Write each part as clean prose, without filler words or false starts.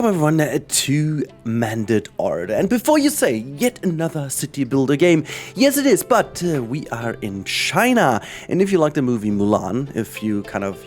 Everyone to Mandate Order, and before you say yet another city builder game, yes it is, but we are in China, and if you like the movie Mulan, if you kind of,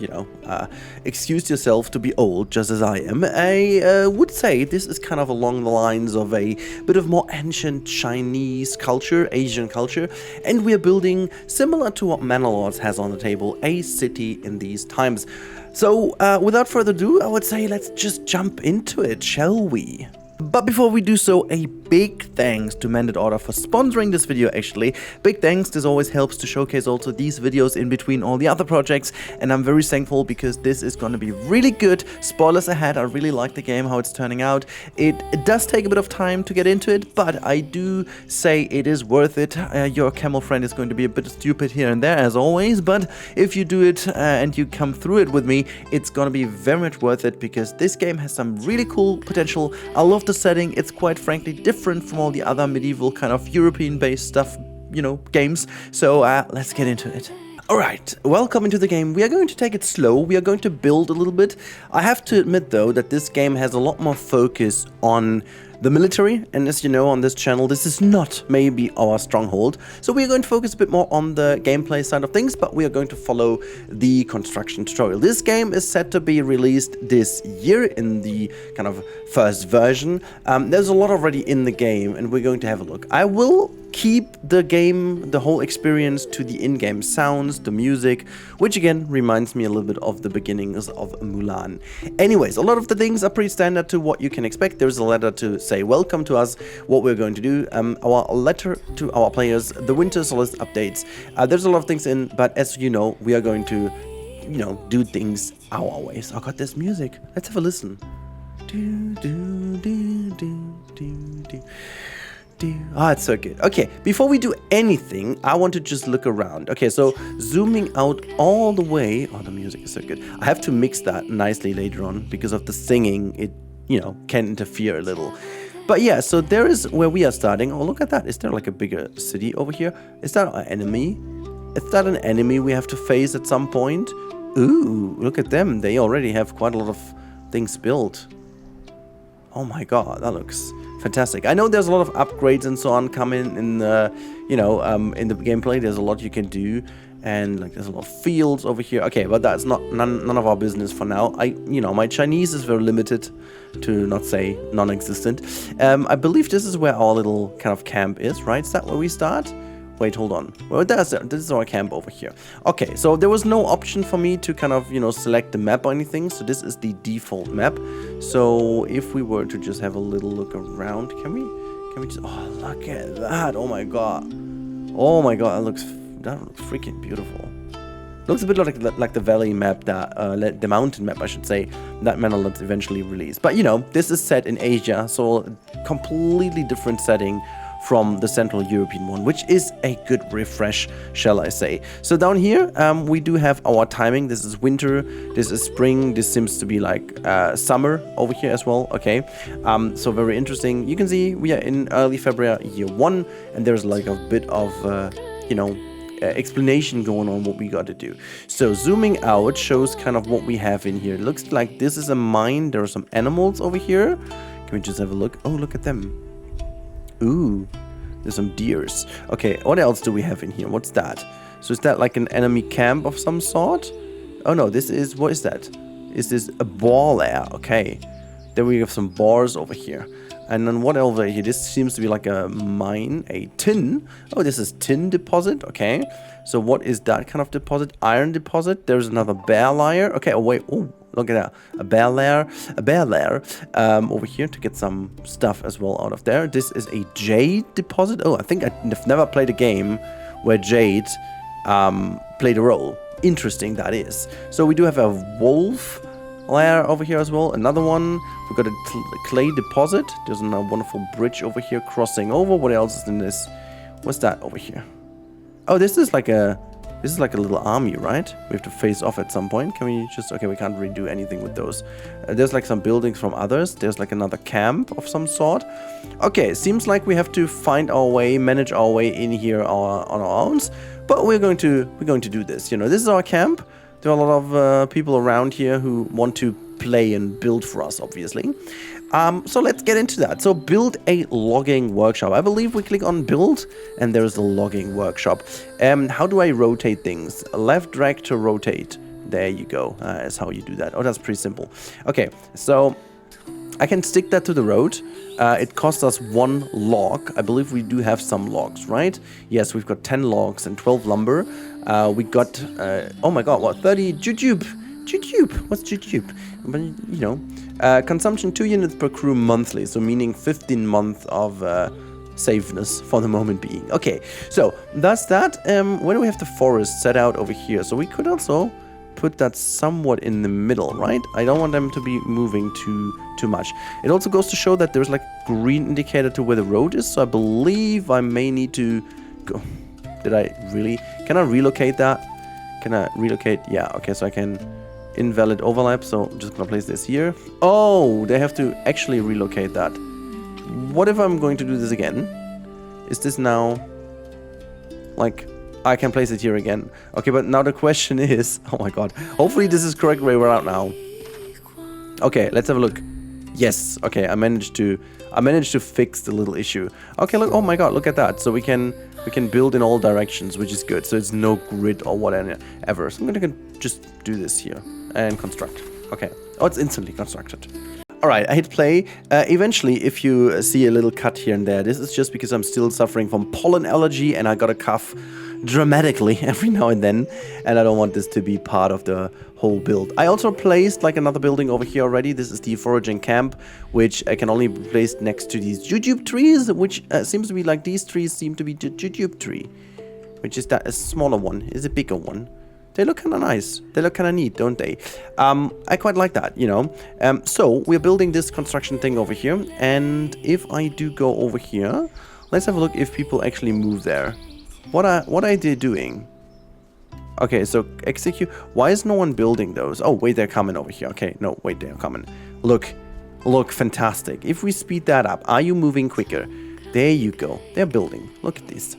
excuse yourself to be old, just as I am, I would say this is kind of along the lines of a bit of more ancient Chinese culture, Asian culture, and we are building, similar to what Manor has on the table, a city in these times. So, without further ado, I would say let's just jump into it, shall we? But before we do so, a big thanks to Mandate Order for sponsoring this video actually. Big thanks, this always helps to showcase also these videos in between all the other projects, and I'm very thankful because this is going to be really good. Spoilers ahead, I really like the game, how it's turning out. It does take a bit of time to get into it, but I do say it is worth it. Your camel friend is going to be a bit stupid here and there as always, but if you do it and you come through it with me, it's going to be very much worth it because this game has some really cool potential. I love the setting, it's quite frankly different from all the other medieval kind of European based stuff, games. So let's get into it. Alright, welcome into the game. We are going to take it slow, we are going to build a little bit. I have to admit though that this game has a lot more focus on the military, and as you know on this channel, this is not maybe our stronghold. So we are going to focus a bit more on the gameplay side of things, but we are going to follow the construction tutorial. This game is set to be released this year in the kind of first version. There's a lot already in the game, and we're going to have a look. I will keep the game, the whole experience to the in-game sounds, the music, which again reminds me a little bit of the beginnings of Mulan. Anyways, a lot of the things are pretty standard to what you can expect. There's a letter to say welcome to us, what we're going to do, our letter to our players, the winter solace updates. There's a lot of things in, but as you know, we are going to, do things our ways. Oh god, there's music. Let's have a listen. Do, do, do, do, do, do. Ah, it's so good. Okay, before we do anything, I want to just look around. Okay, so zooming out all the way. Oh, the music is so good. I have to mix that nicely later on because of the singing. It, can interfere a little. But yeah, so there is where we are starting. Oh, look at that. Is there like a bigger city over here? Is that an enemy? Is that an enemy we have to face at some point? Ooh, look at them. They already have quite a lot of things built. Oh my god, that looks fantastic. I know there's a lot of upgrades and so on coming in the, in the gameplay. There's a lot you can do, and like there's a lot of fields over here. Okay, but that's none of our business for now. My Chinese is very limited, to not say non-existent. I believe this is where our little kind of camp is, right? Is that where we start? Wait, hold on. Well, this is our camp over here. Okay, so there was no option for me to kind of, select the map or anything. So this is the default map. So if we were to just have a little look around, can we just, oh, look at that. Oh my god. Oh my god, that looks freaking beautiful. Looks a bit like the valley map that, the mountain map, I should say, that Manor eventually released. But, this is set in Asia, so completely different setting from the Central European one, which is a good refresh, shall I say. So down here, we do have our timing. This is winter, this is spring, this seems to be like summer over here as well, okay? So very interesting. You can see we are in early February, year 1, and there's like a bit of, explanation going on what we got to do. So zooming out shows kind of what we have in here. It looks like this is a mine. There are some animals over here. Can we just have a look? Oh, look at them. Ooh, there's some deers. Okay, what else do we have in here? What's that? So is that like an enemy camp of some sort? Oh no, this is, what is that? Is this a ball lair? Okay, then we have some bars over here. And then what else over here? This seems to be like a mine, a tin. Oh, this is tin deposit. Okay, so what is that kind of deposit? Iron deposit. There's another bear lair. Okay, oh wait, oh, look at that, a bear lair over here to get some stuff as well out of there. This is a jade deposit. Oh, I think I've never played a game where jade played a role. Interesting that is. So we do have a wolf lair over here as well. Another one. We've got a clay deposit. There's a wonderful bridge over here crossing over. What else is in this? What's that over here? Oh, this is like a little army, right? We have to face off at some point. Can we just... Okay, we can't really do anything with those. There's like some buildings from others. There's like another camp of some sort. Okay, seems like we have to find our way, manage our way in here on our own. But we're going to do this. This is our camp. There are a lot of people around here who want to play and build for us, obviously. So let's get into that. So build a logging workshop. I believe we click on build and there's the logging workshop. How do I rotate things? Left drag to rotate. There you go. That's how you do that. Oh, that's pretty simple. Okay, so I can stick that to the road. It costs us 1 log. I believe we do have some logs, right? Yes, we've got 10 logs and 12 lumber. We got, oh my god, what, 30 jujube. Jujube, what's jujube? But, you know, consumption 2 units per crew monthly, so meaning 15 months of safeness for the moment being. Okay, so that's that. Where do we have the forest set out over here? So we could also put that somewhat in the middle, right? I don't want them to be moving too much. It also goes to show that there's like green indicator to where the road is, so I believe I may need to go. Did I really? Can I relocate that? Can I relocate? Yeah, okay, so I can invalid overlap, so I'm just gonna place this here. Oh, they have to actually relocate that. What if I'm going to do this again? Is this now like I can place it here again? Okay, but now the question is, oh my god, hopefully this is correct where we're at now. Okay, let's have a look. Yes, okay, I managed to fix the little issue. Okay, look, oh my god, look at that. So we can build in all directions, which is good. So it's no grid or whatever. So I'm gonna just do this here and construct. Okay. Oh, it's instantly constructed. Alright, I hit play. Eventually, if you see a little cut here and there, this is just because I'm still suffering from pollen allergy and I got a cough dramatically every now and then, and I don't want this to be part of the whole build. I also placed like another building over here already. This is the foraging camp, which I can only be placed next to these jujube trees, which seems to be like these trees seem to be the jujube tree, which is that a smaller one, is a bigger one. They look kind of nice. They look kind of neat, don't they? I quite like that, you know. So we're building this construction thing over here, and if I do go over here, let's have a look if people actually move there. What are they doing? Okay, so execute. Why is no one building those? Oh, wait, they're coming over here. Okay, no, wait, they're coming. Look, fantastic. If we speed that up, are you moving quicker? There you go. They're building. Look at this.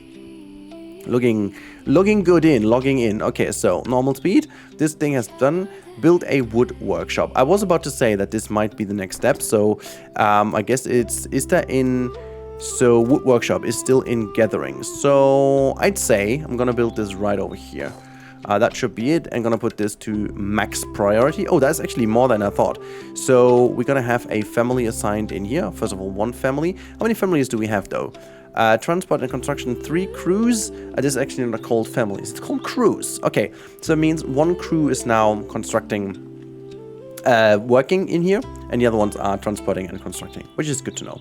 Logging good in, logging in. Okay, so normal speed. This thing has done. Build a wood workshop. I was about to say that this might be the next step. So I guess is that in... So wood workshop is still in gathering. So I'd say I'm gonna build this right over here. That should be it. I'm gonna put this to max priority. Oh, that's actually more than I thought. So we're gonna have a family assigned in here. First of all, 1 family. How many families do we have though? Transport and construction 3 crews. This is actually not called families. It's called crews. Okay, so it means 1 crew is now constructing, working in here, and the other ones are transporting and constructing, which is good to know.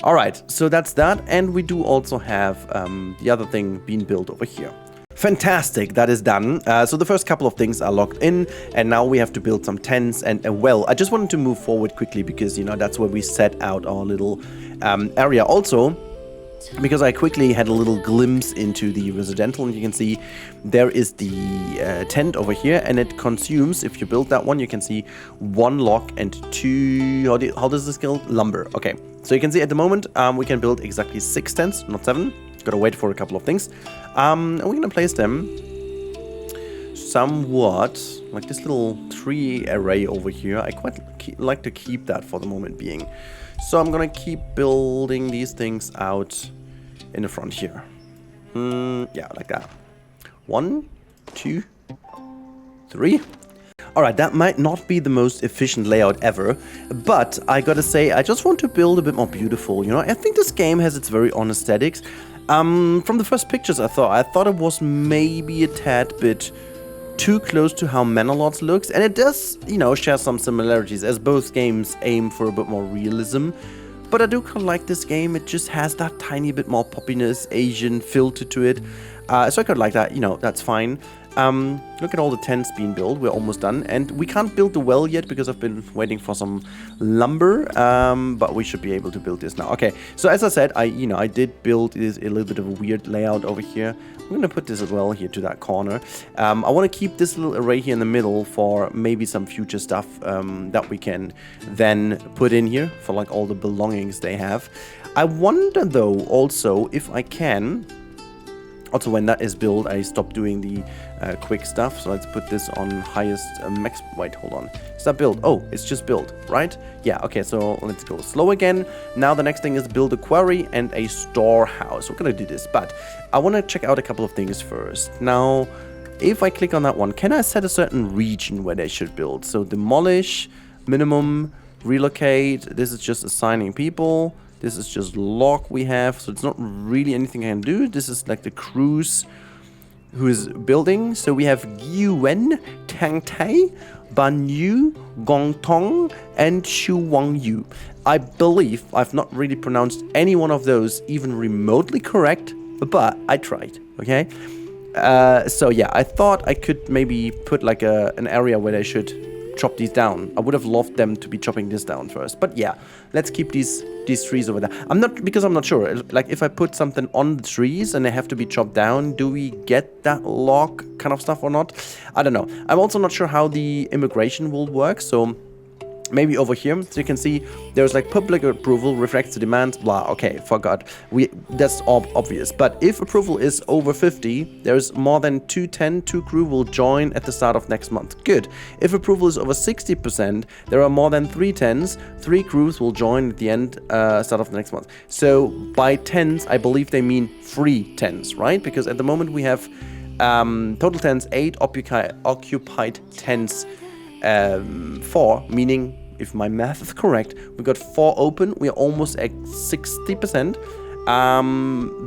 All right, so that's that, and we do also have the other thing being built over here. Fantastic, that is done. So the first couple of things are locked in, and now we have to build some tents and a well. I just wanted to move forward quickly because, you know, that's where we set out our little area. Also, because I quickly had a little glimpse into the residential, and you can see there is the tent over here, and it consumes, if you build that one, you can see 1 log and 2, how does this go? Lumber. Okay, so you can see at the moment we can build exactly 6 tents, not 7. Gotta wait for a couple of things. And we're gonna place them somewhat like this little tree array over here. I quite like to keep that for the moment being. So I'm gonna keep building these things out in the front here. Yeah, like that. 1, 2, 3. Alright, that might not be the most efficient layout ever, but I gotta say, I just want to build a bit more beautiful, you know? I think this game has its very own aesthetics. From the first pictures I thought it was maybe a tad bit too close to how Manor looks, and it does, you know, share some similarities as both games aim for a bit more realism. But I do kind of like this game. It just has that tiny bit more poppiness, Asian filter to it. So I could like that, you know, that's fine. Look at all the tents being built. We're almost done, and we can't build the well yet because I've been waiting for some lumber, but we should be able to build this now. Okay, so as I said, I did build this a little bit of a weird layout over here. I'm gonna put this as well here to that corner. I want to keep this little array here in the middle for maybe some future stuff that we can then put in here for like all the belongings they have. I wonder though also if I can Also, when that is built, I stop doing the quick stuff. So let's put this on highest max. Wait, hold on. Is that built? Oh, it's just built, right? Yeah, okay, so let's go slow again. Now the next thing is build a quarry and a storehouse. We're gonna do this, but I want to check out a couple of things first. Now, if I click on that one, can I set a certain region where they should build? So demolish, minimum, relocate. This is just assigning people. This is just log we have, so it's not really anything I can do. This is like the crews who is building. So we have Yuen, Tang Tai, Ban Yu, Gong Tong, and Shu Wang Yu. I believe I've not really pronounced any one of those even remotely correct, but I tried, okay? So yeah, I thought I could maybe put like an area where they should chop these down. I would have loved them to be chopping this down first, but yeah, let's keep these trees over there. I'm not sure. Like if I put something on the trees and they have to be chopped down, do we get that log kind of stuff or not? I don't know. I'm also not sure how the immigration will work, so maybe over here, so you can see there's like public approval reflects the demand, blah. Okay, forgot. That's obvious. But if approval is over 50, there's more than 2 crew will join at the start of next month. Good. If approval is over 60%, there are more than 3 crews will join at the end start of the next month. So by tens, I believe they mean free tens, right? Because at the moment we have total tens, 8 occupied tens. 4, meaning if my math is correct, we've got 4 open. We are almost at 60%.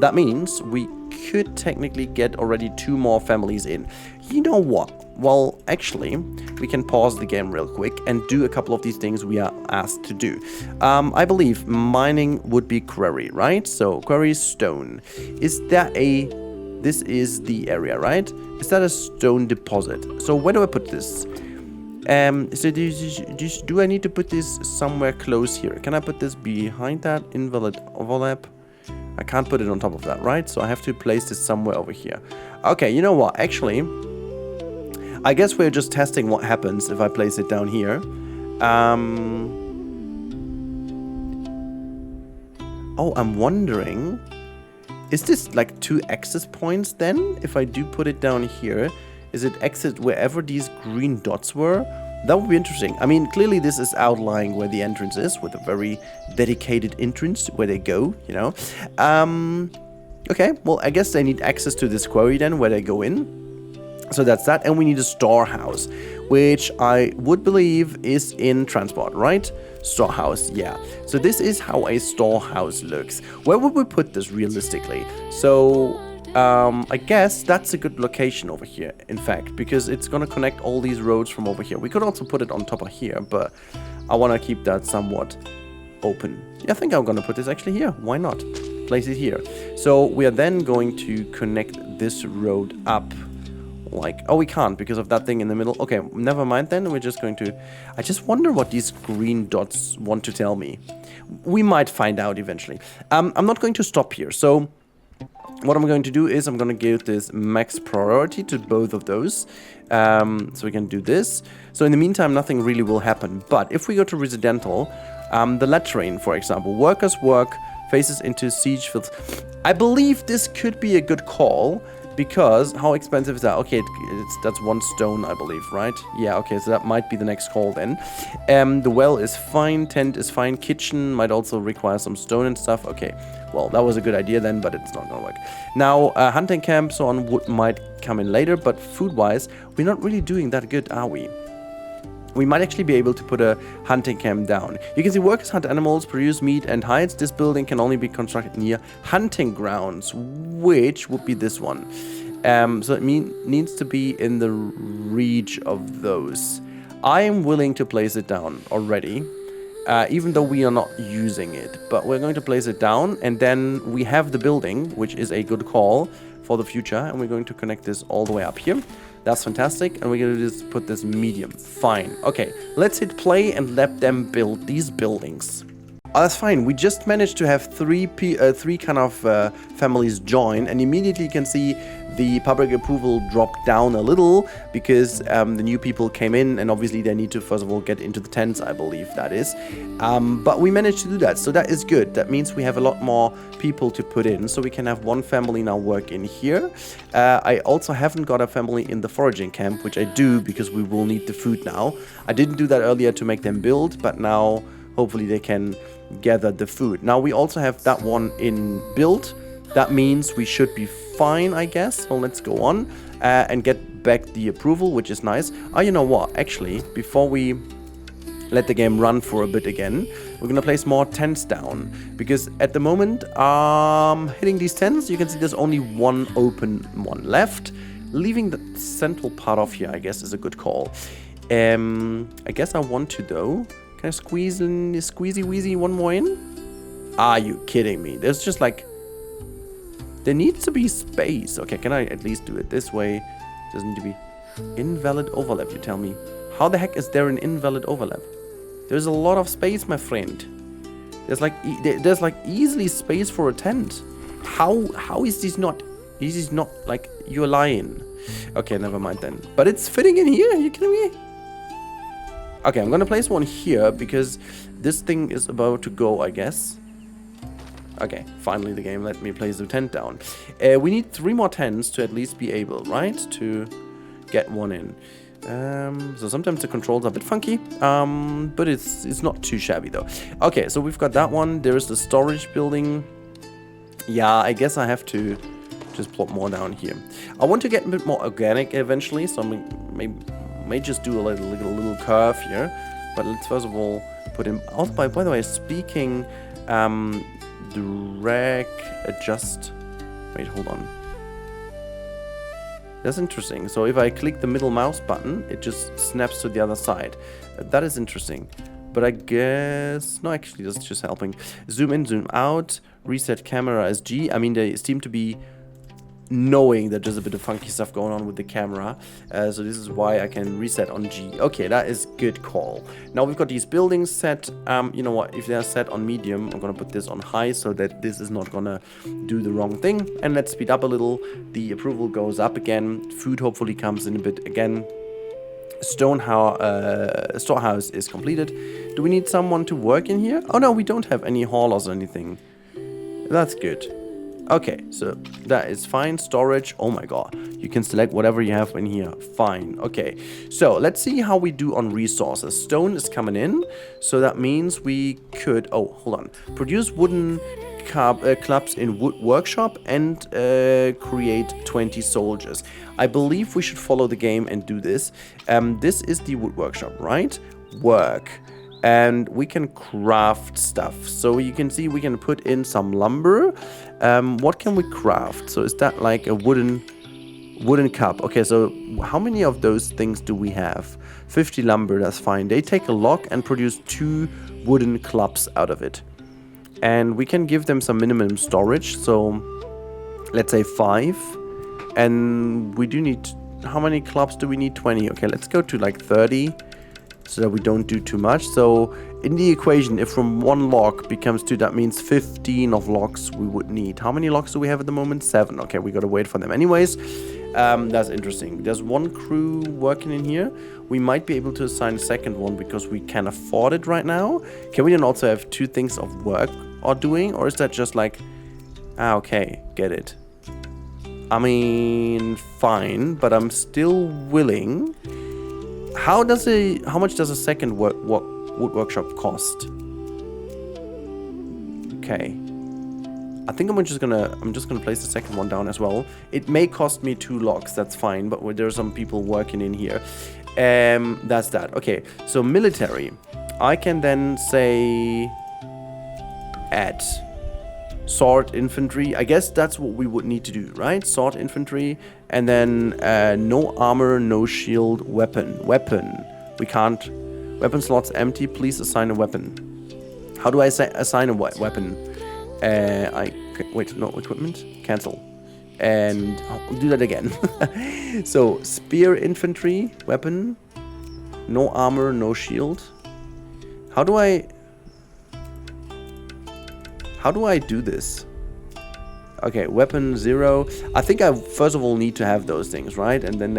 That means we could technically get already 2 more families in. You know what? Well, actually, we can pause the game real quick and do a couple of these things we are asked to do. I believe mining would be quarry, right? So quarry stone. Is that this is the area, right? Is that a stone deposit? So where do I put this? So do I need to put this somewhere close here? Can I put this behind that invalid overlap? I can't put it on top of that, right? So I have to place this somewhere over here. Okay, you know what? Actually, I guess we're just testing what happens if I place it down here. Oh, I'm wondering, is this like 2 access points then? If I do put it down here, is it exit wherever these green dots were? That would be interesting. I mean, clearly this is outlining where the entrance is with a very dedicated entrance where they go, you know. Okay, well, I guess they need access to this quarry then where they go in. So that's that. And we need a storehouse, which I would believe is in transport, right? Storehouse, yeah. So this is how a storehouse looks. Where would we put this realistically? So I guess that's a good location over here, in fact, because it's gonna connect all these roads from over here. We could also put it on top of here, but I want to keep that somewhat open. Yeah, I think I'm gonna put this actually here. Why not? Place it here. So we are then going to connect this road up. Like, oh, we can't because of that thing in the middle. Okay, never mind then. We're just going to... I just wonder what these green dots want to tell me. We might find out eventually. I'm not going to stop here, so... What I'm going to do is I'm going to give this max priority to both of those. So we can do this. So in the meantime, nothing really will happen. But if we go to residential, the latrine, for example, workers work, faces into siege fields. I believe this could be a good call because how expensive is that? Okay, that's 1 stone, I believe, right? Yeah, okay, so that might be the next call then. The well is fine, tent is fine, kitchen might also require some stone and stuff. Okay, well, that was a good idea then, but it's not gonna work. Now, hunting camp, so on, wood might come in later, but food-wise, we're not really doing that good, are we? We might actually be able to put a hunting camp down. You can see workers hunt animals, produce meat and hides. This building can only be constructed near hunting grounds, which would be this one. So it needs to be in the reach of those. I am willing to place it down already, even though we are not using it. But we're going to place it down, and then we have the building, which is a good call for the future. And we're going to connect this all the way up here. That's fantastic, and we're going to just put this medium. Fine. Okay, let's hit play and let them build these buildings. Oh, that's fine. We just managed to have three kind of families join, and immediately you can see the public approval drop down a little because the new people came in, and obviously they need to first of all get into the tents, I believe that is. But we managed to do that, so that is good. That means we have a lot more people to put in, so we can have one family now work in here. I also haven't got a family in the foraging camp, which I do because we will need the food now. I didn't do that earlier to make them build, but now hopefully they can gather the food. Now we also have that one in build. That means we should be fine, I guess. So let's go on and get back the approval, which is nice. Oh, you know what? Actually, before we let the game run for a bit again, we're gonna place more tents down because at the moment, hitting these tents, you can see there's only one open one left. Leaving the central part off here, I guess, is a good call. I guess I want to though. Can I squeeze in, squeezy wheezy one more in? Are you kidding me? There's just like, there needs to be space. Okay, can I at least do it this way? Doesn't need to be invalid overlap, you tell me. How the heck is there an invalid overlap? There's a lot of space, my friend. There's like easily space for a tent. How is this not? This is not like, you're lying. Okay, never mind then. But it's fitting in here. Are you kidding me? Okay, I'm gonna place one here because this thing is about to go, I guess. Okay, finally the game let me place the tent down. We need 3 more tents to at least be able, right, to get one in. So sometimes the controls are a bit funky, but it's not too shabby though. Okay, so we've got that one. There's the storage building. Yeah, I guess I have to just plot more down here. I want to get a bit more organic eventually, so may just do a little curve here. But let's first of all put in. Also, by the way, speaking, drag, adjust. Wait, hold on. That's interesting. So if I click the middle mouse button, it just snaps to the other side. That is interesting. But I guess... No, actually, that's just helping. Zoom in, zoom out. Reset camera as G. I mean, they seem to be knowing that there's a bit of funky stuff going on with the camera. So this is why I can reset on G. Okay, that is good call. Now we've got these buildings set. You know what? If they're set on medium, I'm going to put this on high so that this is not going to do the wrong thing. And let's speed up a little. The approval goes up again. Food hopefully comes in a bit again. Storehouse is completed. Do we need someone to work in here? Oh no, we don't have any haulers or anything. That's good. Okay, so that is fine. Storage, oh my god. You can select whatever you have in here. Fine, okay. So let's see how we do on resources. Stone is coming in, so that means we could, oh, hold on. Produce wooden clubs in wood workshop and create 20 soldiers. I believe we should follow the game and do this. This is the wood workshop, right? Work. And we can craft stuff. So you can see we can put in some lumber. What can we craft? So is that like a wooden cup? Okay, so how many of those things do we have? 50 lumber, that's fine. They take a log and produce 2 wooden clubs out of it. And we can give them some minimum storage. So let's say 5. And we do need, how many clubs do we need? 20. Okay, let's go to like 30. So that we don't do too much. So in the equation, if from 1 log becomes 2, that means 15 of logs we would need. How many logs do we have at the moment? 7. Okay, we gotta wait for them anyways. That's interesting. There's 1 crew working in here. We might be able to assign a second one because we can afford it right now. Can we then also have 2 things of work or doing? Or is that just like, okay, get it. I mean, fine, but I'm still willing. How much does a second wood workshop cost? Okay. I think I'm just gonna place the second one down as well. It may cost me 2 logs, that's fine, but there are some people working in here. That's that. Okay, so military. I can then say add sword infantry. I guess that's what we would need to do, right? Sword infantry, and then no armor, no shield, weapon. We can't. Weapon slots empty. Please assign a weapon. How do I assign a weapon? Wait, no, equipment. Cancel. And I'll do that again. So spear infantry, weapon. No armor, no shield. How do I? How do I do this? Okay, weapon 0. I think I first of all need to have those things, right? And then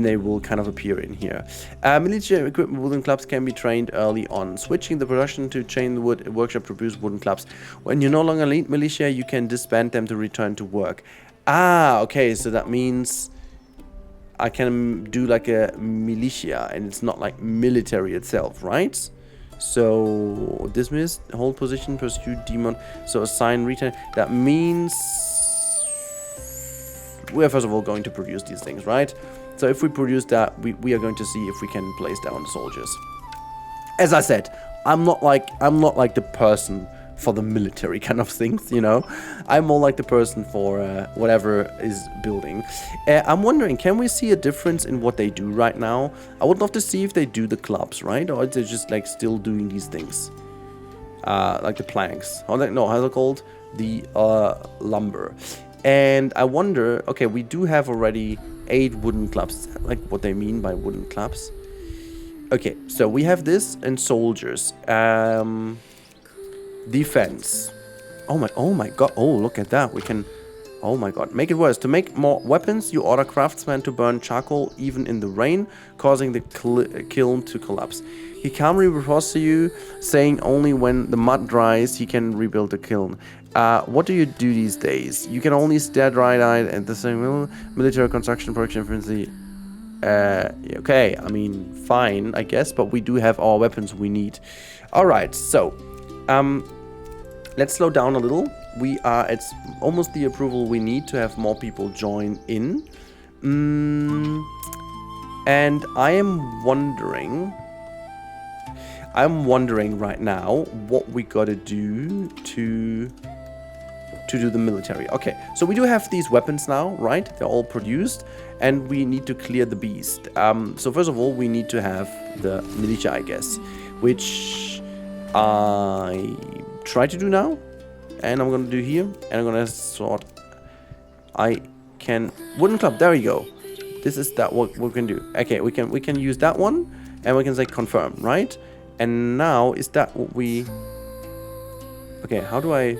they will kind of appear in here. Militia equipment wooden clubs can be trained early on. Switching the production to chain wood workshop produce wooden clubs. When you no longer need militia, you can disband them to return to work. Ah, okay, so that means I can do like a militia, and it's not like military itself, right? So dismiss, hold position, pursue demon. So assign return. That means we are first of all going to produce these things, right? So if we produce that, we are going to see if we can place down the soldiers. As I said, I'm not like the person for the military kind of things, you know. I'm more like the person for whatever is building. I'm wondering, can we see a difference in what they do right now? I would love to see if they do the clubs, right? Or they're just like still doing these things. Like the planks. Or like, no, how's it called? The lumber. And I wonder, okay, we do have already 8 wooden clubs. Is that like what they mean by wooden clubs? Okay, so we have this and soldiers. Defense. Oh my god. Oh, look at that. We can... Oh my god. Make it worse. To make more weapons, you order craftsmen to burn charcoal even in the rain, causing the kiln to collapse. He calmly reports to you, saying only when the mud dries, he can rebuild the kiln. What do you do these days? You can only stare dry-eyed at the same military construction production frenzy. Okay, I mean, fine, I guess, but we do have all weapons we need. Alright, so... let's slow down a little. We are at almost the approval we need to have more people join in. And I am wondering right now what we gotta do to do the military. Okay, so we do have these weapons now, right? They're all produced, and we need to clear the beast. So first of all, we need to have the militia, I guess, which I try to do now, and I'm gonna do here, and I'm gonna sort. I can wooden club. There we go. This is that what we can do. Okay, we can use that one, and we can say confirm, right? And now is that what we? Okay, how do I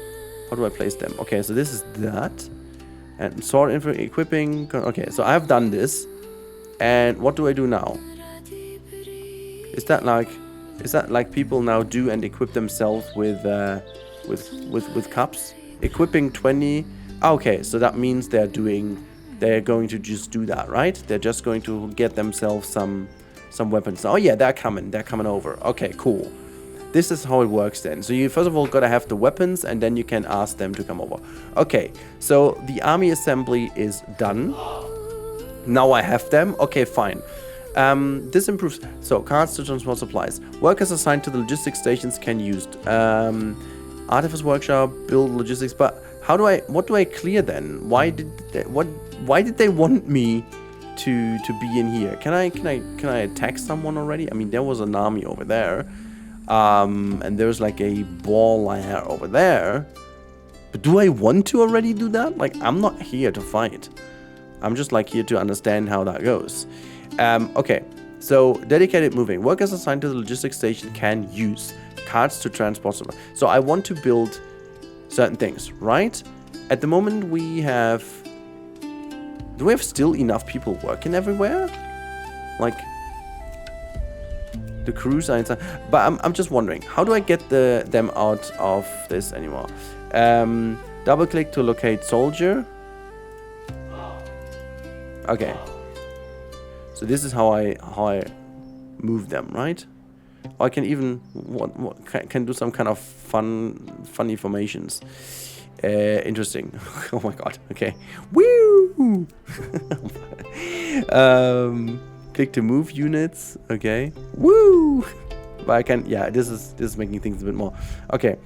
place them? Okay, so this is that, and sword info equipping. Okay, so I've done this, and what do I do now? Is that like people now do and equip themselves with cups? Equipping 20. Okay, so that means they're going to just do that, right? They're just going to get themselves some weapons. Oh yeah, they're coming over. Okay, cool. This is how it works then. So you first of all gotta have the weapons, and then you can ask them to come over. Okay, so the army assembly is done. Now I have them. Okay, fine. This improves. So carts to transport supplies. Workers assigned to the logistics stations can use artifice workshop, build logistics. But what do I clear then? Why did they want me to be in here? Can I attack someone already? I mean, there was an army over there, and there's like a ball layer over there. But do I want to already do that? Like, I'm not here to fight. I'm just like here to understand how that goes. Okay, so dedicated moving. Workers assigned to the logistics station can use carts to transport supplies. So I want to build certain things, right? At the moment we have... Do we have still enough people working everywhere? Like... The crews are inside. But I'm just wondering, how do I get them out of this anymore? Double click to locate soldier. Okay. So this is how I move them, right? Or I can even can do some kind of funny formations. Interesting. Oh my god. Okay. Woo! Click to move units. Okay. Woo! But I can. Yeah. This is making things a bit more. Okay.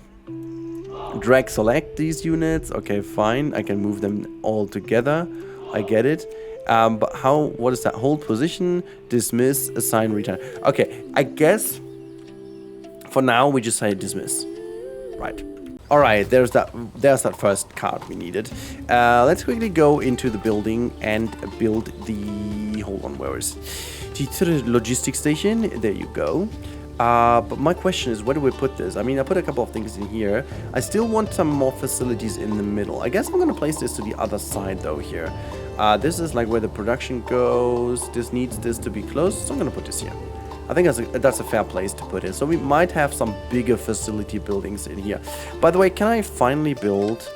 Drag select these units. Okay. Fine. I can move them all together. I get it. But how? What is that? Hold position, dismiss, assign, return. Okay, I guess for now we just say dismiss. Right. All right. There's that first card we needed. Let's quickly go into the building and build the. Hold on, where is the logistics station? There you go. But my question is, where do we put this? I mean, I put a couple of things in here. I still want some more facilities in the middle. I guess I'm gonna place this to the other side though here. This is like where the production goes. This needs this to be close, so I'm gonna put this here. I think that's a fair place to put it. So we might have some bigger facility buildings in here. By the way, can I finally build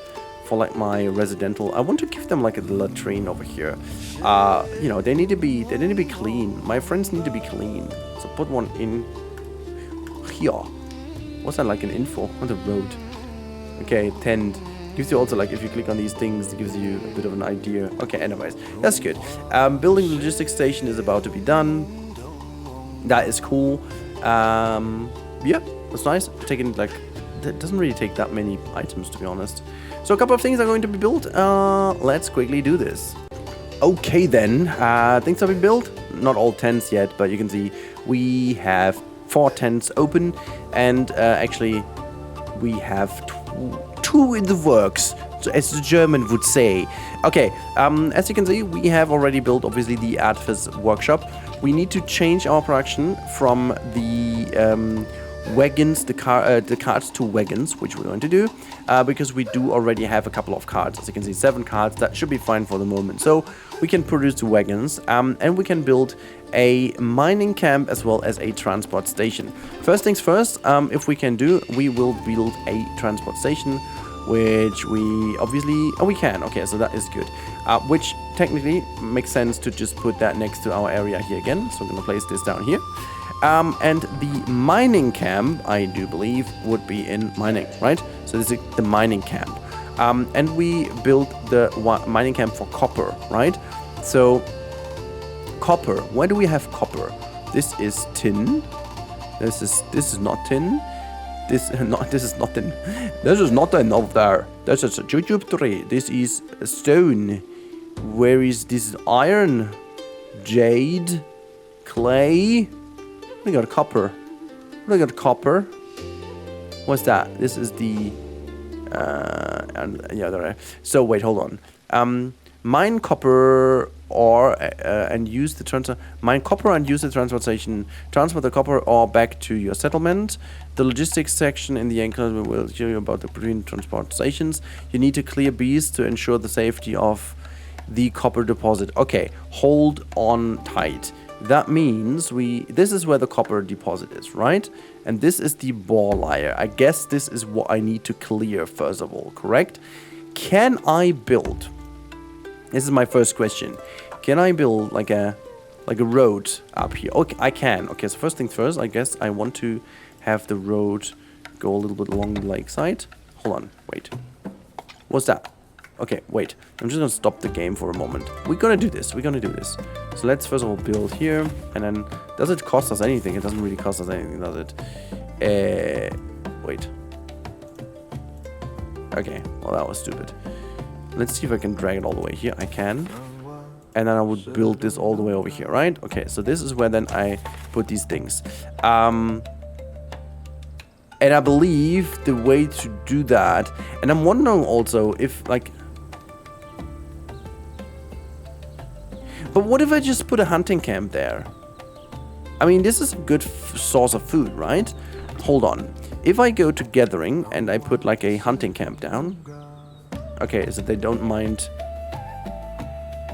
for like my residential? I want to give them like a latrine over here. You know, they need to be clean. My friends need to be clean. So put one in here. What's that, like an info on the road? Okay, tend. Gives you also, like, if you click on these things, it gives you a bit of an idea. Okay, anyways, that's good. Building the logistics station is about to be done. That is cool. Yeah, that's nice. Taking, like, that doesn't really take that many items, to be honest. So a couple of things are going to be built. Let's quickly do this. Okay, then. Things have been built. Not all tents yet, but you can see we have 4 tents open, and actually we have two in the works, so as the German would say. Okay, as you can see, we have already built obviously the Artifice workshop. We need to change our production from the wagons, the carts to wagons, which we're going to do, because we do already have a couple of carts. As you can see, 7 carts. That should be fine for the moment. So we can produce the wagons, and we can build a mining camp as well as a transport station. First things first, if we can do, we will build a transport station, which we obviously, we can. Okay, so that is good. Which technically makes sense to just put that next to our area here again. So I'm gonna place this down here. And the mining camp, I do believe, would be in mining, right? So this is the mining camp. And we built the mining camp for copper, right? So copper, where do we have copper? This is tin. This is not tin. This is not tin. This is not tin over there. This is a jujube tree. This is a stone. Where is this iron? Jade, clay. We got copper. We got copper. What's that? This is the and yeah, there. So wait, hold on. Mine copper ore and use the mine copper and use the transportation. Transport the copper ore back to your settlement. The logistics section in the enclosure will show you about the between transport stations. You need to clear beasts to ensure the safety of the copper deposit. Okay, hold on tight. That means this is where the copper deposit is, right? And this is the bore layer. I guess this is what I need to clear first of all, correct? Can I build? This is my first question. Can I build like a road up here? Okay, I can. Okay, so first things first, I guess I want to have the road go a little bit along the lakeside. Hold on, wait. What's that? Okay, wait. I'm just gonna stop the game for a moment. We're gonna do this. We're gonna do this. So let's first of all build here, and then does it cost us anything? It doesn't really cost us anything, does it? Wait. Okay, well that was stupid. Let's see if I can drag it all the way here. I can. And then I would build this all the way over here, right? Okay, so this is where then I put these things. And I believe the way to do that, and I'm wondering also if like, but what if I just put a hunting camp there? I mean, this is a good source of food, right? Hold on. If I go to gathering and I put like a hunting camp down, okay, so they don't mind.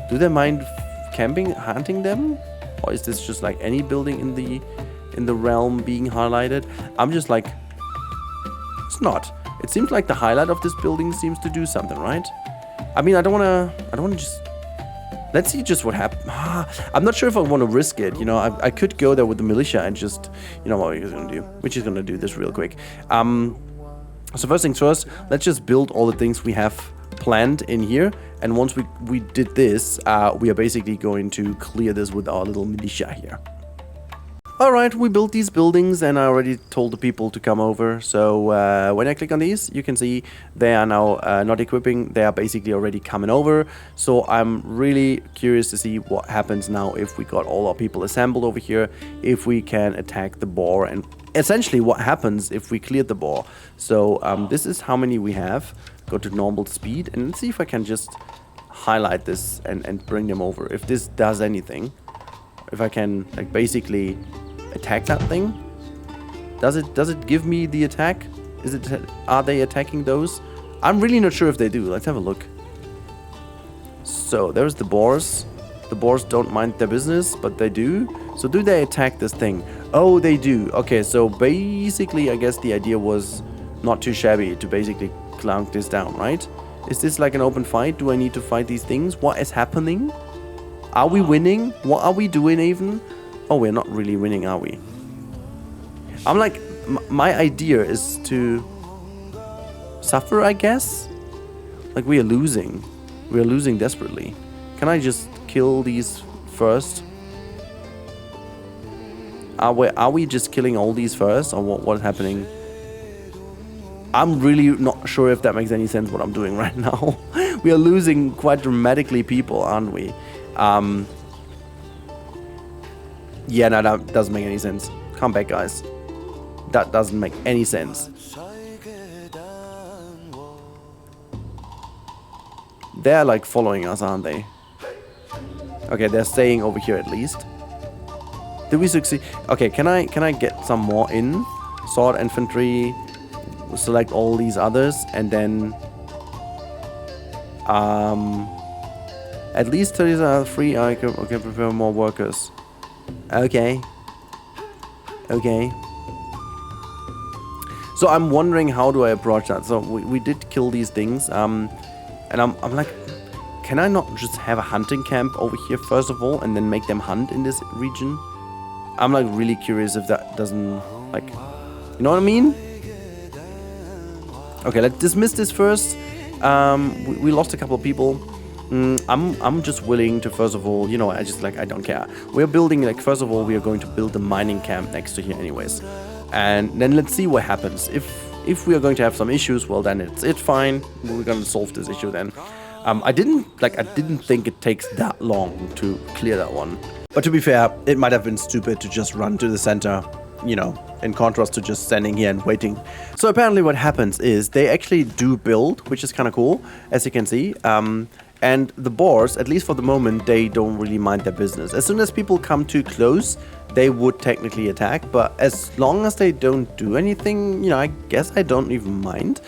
Do they mind camping, hunting them? Or is this just like any building in the realm being highlighted? I'm just like, it's not. It seems like the highlight of this building seems to do something, right? I mean, I don't wanna just, let's see just what happens. I'm not sure if I want to risk it. You know, I could go there with the militia and just, you know what we're gonna do. We're just gonna do this real quick. So first things first, let's just build all the things we have planned in here. And once we did this, we are basically going to clear this with our little militia here. Alright, we built these buildings and I already told the people to come over. So when I click on these, you can see they are now not equipping. They are basically already coming over. So I'm really curious to see what happens now if we got all our people assembled over here. If we can attack the boar and essentially what happens if we cleared the boar. So this is how many we have. Go to normal speed and let's see if I can just highlight this and bring them over. If this does anything. If I can like basically attack that thing. Does it give me the attack? Are they attacking those? I'm really not sure if they do. Let's have a look. So there's the boars. The boars don't mind their business, but they do. So do they attack this thing? Oh, they do. Okay, so basically I guess the idea was not too shabby to basically clunk this down, right? Is this like an open fight? Do I need to fight these things? What is happening? Are we winning? What are we doing even? Oh, we're not really winning, are we? I'm like, my idea is to suffer, I guess? Like we are losing. We are losing desperately. Can I just kill these first? Are we just killing all these first? Or what's happening? I'm really not sure if that makes any sense what I'm doing right now. We are losing quite dramatically people, aren't we? Yeah, no, that doesn't make any sense. Come back, guys. That doesn't make any sense. They're like following us, aren't they? Okay, they're staying over here at least. Did we succeed? Okay, can I get some more in? Sword infantry. Select all these others and then at least 30 are free. I can prepare more workers. Okay. Okay. So I'm wondering how do I approach that. So we did kill these things. And I'm like, can I not just have a hunting camp over here first of all and then make them hunt in this region? I'm like really curious if that doesn't like, you know what I mean? Okay, let's dismiss this first. We lost a couple of people. I'm just willing to first of all, you know, I don't care. We're building like first of all we are going to build a mining camp next to here anyways, and then let's see what happens. If we are going to have some issues, well then it's fine. We're gonna solve this issue then. I didn't think it takes that long to clear that one. But to be fair, it might have been stupid to just run to the center, you know, in contrast to just standing here and waiting. So apparently what happens is they actually do build, which is kind of cool, as you can see. And the boars, at least for the moment, they don't really mind their business. As soon as people come too close, they would technically attack. But as long as they don't do anything, you know, I guess I don't even mind.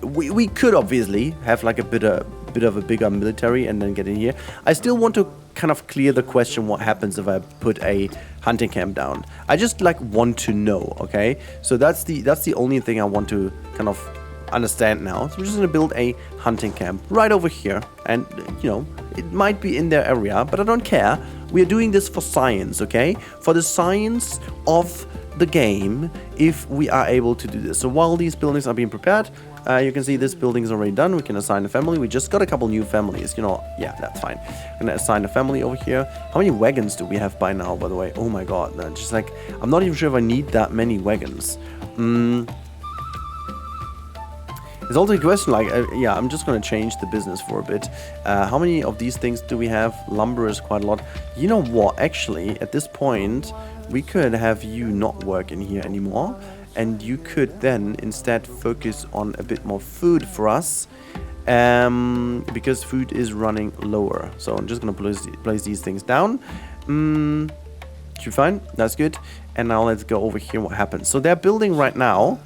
We could obviously have like a bit of a bigger military and then get in here. I still want to kind of clear the question what happens if I put a hunting camp down. I just like want to know, okay? So that's the only thing I want to kind of understand now. So we're just gonna build a hunting camp right over here, and you know, it might be in their area, but I don't care. We are doing this for science, okay? For the science of the game, if we are able to do this. So while these buildings are being prepared, you can see this building is already done. We can assign a family. We just got a couple new families, you know. Yeah, that's fine. I'm gonna assign a family over here. How many wagons do we have by now, by the way? Oh my god, just like, I'm not even sure if I need that many wagons. It's also a question, like, yeah, I'm just gonna change the business for a bit. How many of these things do we have? Lumber is quite a lot. You know what, actually, at this point, we could have you not work in here anymore. And you could then instead focus on a bit more food for us, because food is running lower. So I'm just gonna place these things down. Should be fine. That's good. And now let's go over here. What happens? So they're building right now.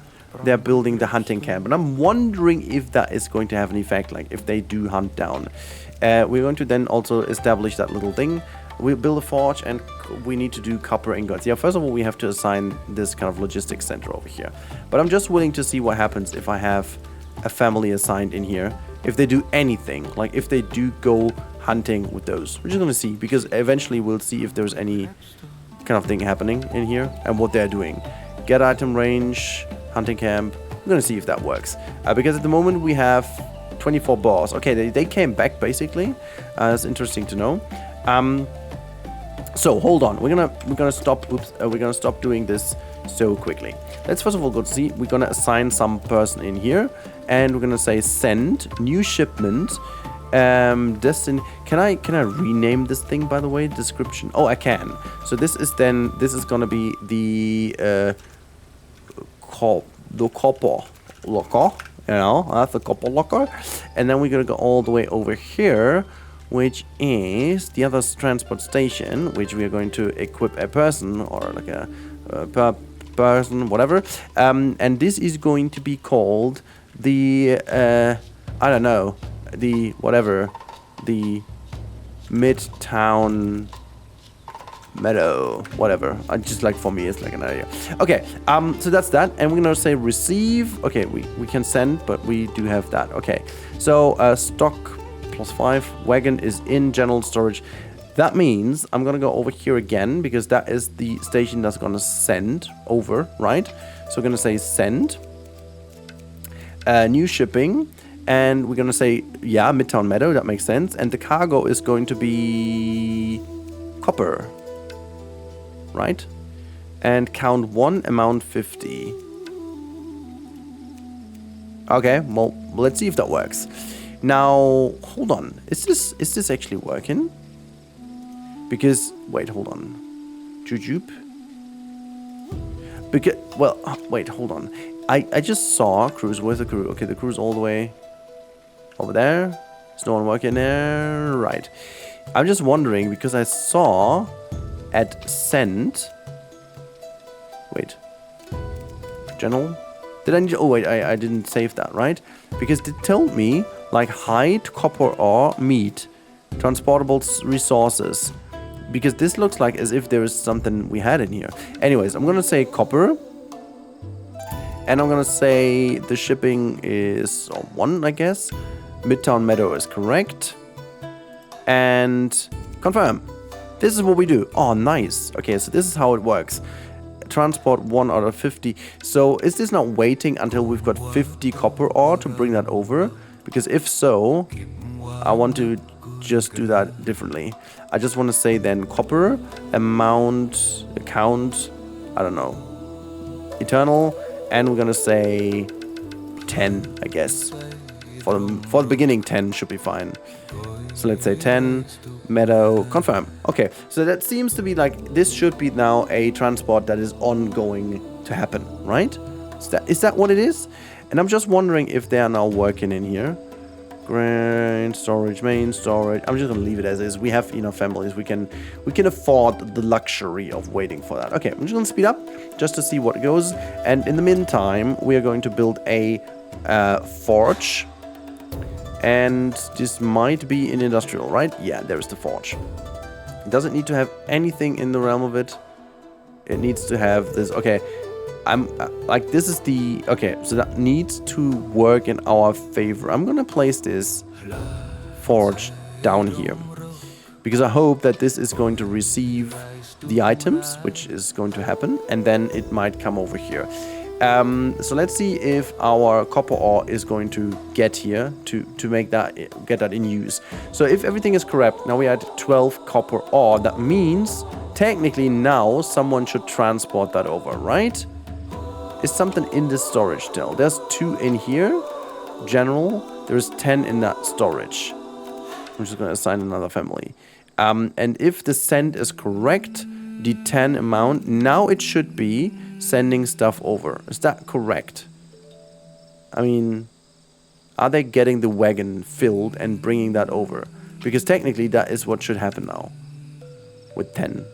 They're building the hunting camp, and I'm wondering if that is going to have an effect. Like if they do hunt down, we're going to then also establish that little thing. We build a forge, and we need to do copper ingots. Yeah, first of all, we have to assign this kind of logistics center over here. But I'm just willing to see what happens if I have a family assigned in here. If they do anything, like if they do go hunting with those. We're just going to see, because eventually we'll see if there's any kind of thing happening in here and what they're doing. Get item range, hunting camp. We're going to see if that works. Because at the moment we have 24 boars. Okay, they came back basically. That's interesting to know. So hold on, we're gonna stop. We're gonna stop doing this so quickly. Let's first of all go to see. We're gonna assign some person in here, and we're gonna say send new shipment. Destin. Can I rename this thing, by the way? Description. Oh, I can. So this is gonna be the copper locker. You know, that's the copper locker, and then we're gonna go all the way over here, which is the other transport station, which we are going to equip a person, or like a person, whatever. And this is going to be called the, I don't know, the whatever, the Midtown Meadow, whatever. Just like for me, it's like an idea. Okay, so that's that. And we're gonna say receive. Okay, we can send, but we do have that. Okay, so stock +5, wagon is in general storage. That means I'm gonna go over here again because that is the station that's gonna send over, right? So we're gonna say send, new shipping, and we're gonna say, yeah, Midtown Meadow, that makes sense. And the cargo is going to be copper, right? And count 1, amount 50. Okay, well, let's see if that works. Now, hold on. Is this actually working? Because, wait, hold on. Jujup. Because, well, wait, hold on. I just saw cruise. Where's the crew? Okay, the crew's all the way over there. There's no one working there. Right. I'm just wondering because I saw at send. Wait. General? Did I need, oh wait, I didn't save that, right? Because it told me like hide, copper ore, meat, transportable resources. Because this looks like as if there is something we had in here. Anyways, I'm gonna say copper. And I'm gonna say the shipping is 1, I guess. Midtown Meadow is correct. And confirm. This is what we do. Oh, nice. Okay, so this is how it works. Transport 1 out of 50. So is this not waiting until we've got 50 copper ore to bring that over? Because if so, I want to just do that differently. I just want to say then copper, amount, account, I don't know, eternal, and we're going to say 10, I guess. For the beginning, 10 should be fine. So let's say 10, meadow, confirm. Okay, so that seems to be like, this should be now a transport that is ongoing to happen, right? Is that what it is? And I'm just wondering if they are now working in here. Grain, storage, main storage. I'm just gonna leave it as is. We have enough families. We can afford the luxury of waiting for that. Okay, I'm just gonna speed up just to see what goes. And in the meantime, we are going to build a forge. And this might be an industrial, right? Yeah, there's the forge. It doesn't need to have anything in the realm of it. It needs to have this. Okay, I'm like, this is the, okay, so that needs to work in our favor. I'm gonna place this forge down here because I hope that this is going to receive the items, which is going to happen, and then it might come over here. So let's see if our copper ore is going to get here to make that, get that in use. So if everything is correct, now we had 12 copper ore. That means technically now someone should transport that over, right? Is something in the storage still? There's 2 in here. General, there's 10 in that storage. I'm just going to assign another family. And if the send is correct, the 10 amount, now it should be sending stuff over. Is that correct? I mean, are they getting the wagon filled and bringing that over? Because technically that is what should happen now with 10.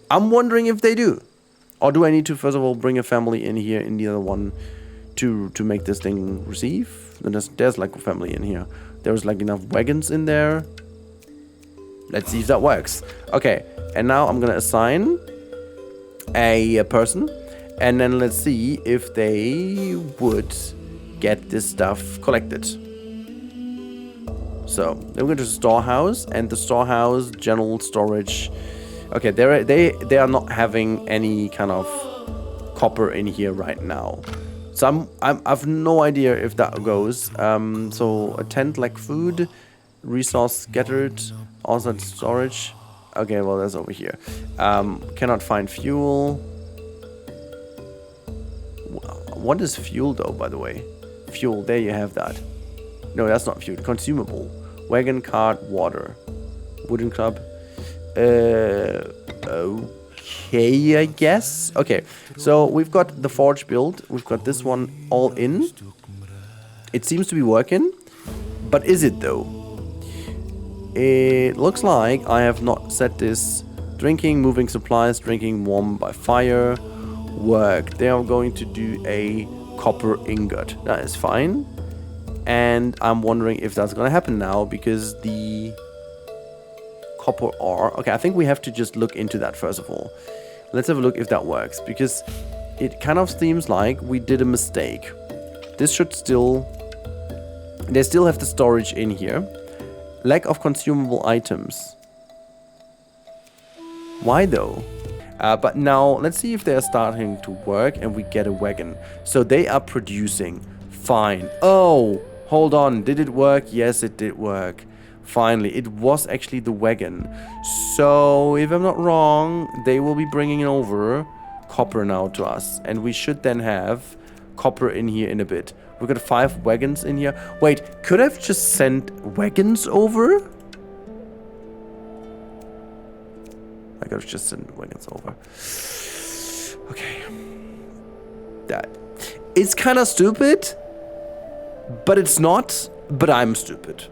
I'm wondering if they do. Or do I need to first of all bring a family in here in the other one to make this thing receive? Then there's like a family in here. There's like enough wagons in there. Let's see if that works. Okay, and now I'm gonna assign a person, and then let's see if they would get this stuff collected. So then we're going to the storehouse, and the storehouse general storage. Okay, they are not having any kind of copper in here right now, so I've no idea if that goes. So a tent like food, resource scattered, also storage. Okay, well, that's over here. Cannot find fuel. What is fuel, though, by the way? Fuel, there you have that. No, that's not fuel. Consumable. Wagon, cart, water. Wooden club. Okay, I guess. Okay, so we've got the forge built. We've got this one all in. It seems to be working. But is it, though? It looks like I have not set this Drinking, moving supplies, drinking warm by fire. Work. They are going to do a copper ingot. That is fine. And I'm wondering if that's going to happen now because the copper ore. Okay, I think we have to just look into that first of all. Let's have a look if that works because it kind of seems like we did a mistake. This should still... They still have the storage in here. Lack of consumable items. Why though? But now let's see if they're starting to work and we get a wagon. So they are producing. Fine. Oh, hold on. Did it work? Yes, it did work. Finally, it was actually the wagon. So if I'm not wrong, they will be bringing over copper now to us. And we should then have copper in here in a bit. We've got 5 wagons in here. Wait, could I have just sent wagons over? I could have just sent wagons over. Okay. That is kind of stupid, but it's not. But I'm stupid.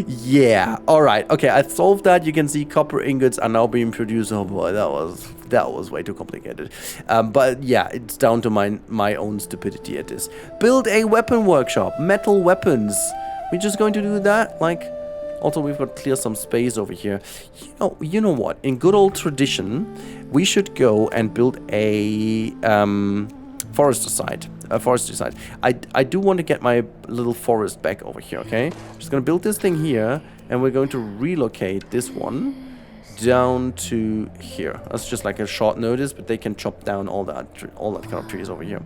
Yeah. All right. Okay. I solved that. You can see copper ingots are now being produced. Oh boy, that was way too complicated. But yeah, it's down to my own stupidity at this. Build a weapon workshop. Metal weapons. We're just going to do that. Like, also we've got to clear some space over here. You know what? In good old tradition, we should go and build a forestry site. I do want to get my little forest back over here, okay? Just gonna build this thing here, and we're going to relocate this one down to here. That's just like a short notice, but they can chop down all that kind of trees over here,